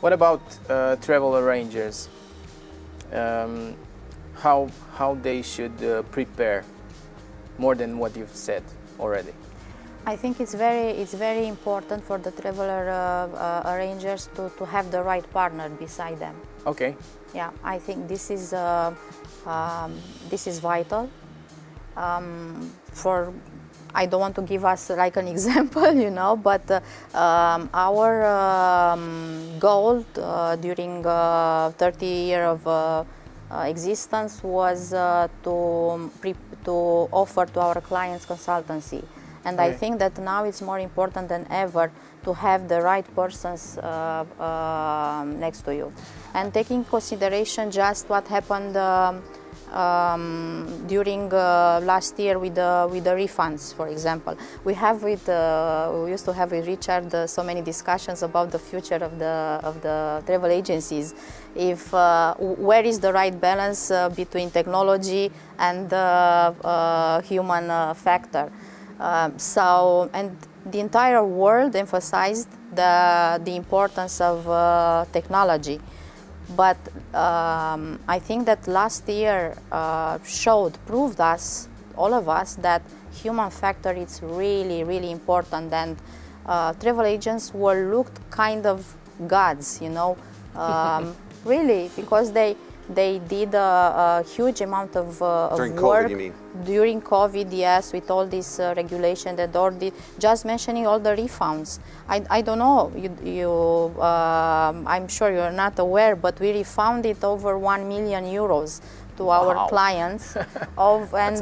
What about travel arrangers? How they should prepare more than what you've said already? I think it's very important for the traveler arrangers to have the right partner beside them. Okay. Yeah, I think this is vital. I don't want to give us like an example, you know, but our goal during 30 years of existence was to offer to our clients consultancy. And I think that now it's more important than ever to have the right persons next to you. And taking consideration just what happened during last year with the refunds, for example. We used to have with Richard so many discussions about the future of the travel agencies. If where is the right balance between technology and the human factor? And the entire world emphasized the importance of technology. But I think that last year proved us, all of us, that human factor is really, really important, and travel agents were looked kind of gods, you know, really, because they did a huge amount of during work. COVID, you mean? During COVID, yes, with all this regulation, just mentioning all the refunds. I don't know, I'm sure you're not aware, but we refunded over 1 million euros to our clients and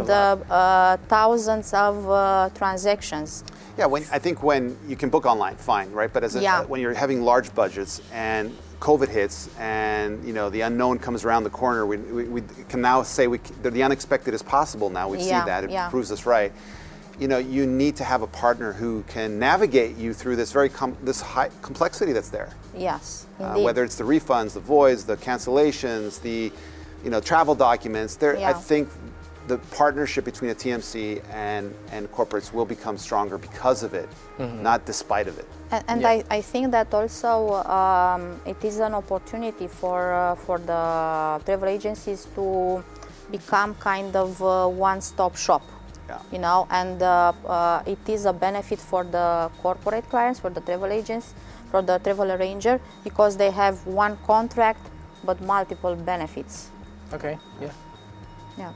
thousands of transactions. Yeah, I think when you can book online, fine, right? But when you're having large budgets and COVID hits and the unknown comes around the corner, we can now say the unexpected is possible now. We see that. It proves us right. You need to have a partner who can navigate you through this this high complexity that's there. Yes, whether it's the refunds, the voids, the cancellations, the travel documents. I think the partnership between a TMC and corporates will become stronger because of it, not despite of it. And I think that also it is an opportunity for the travel agencies to become kind of one-stop shop, and it is a benefit for the corporate clients, for the travel agents, for the travel arranger, because they have one contract but multiple benefits. Okay, yeah. Yeah.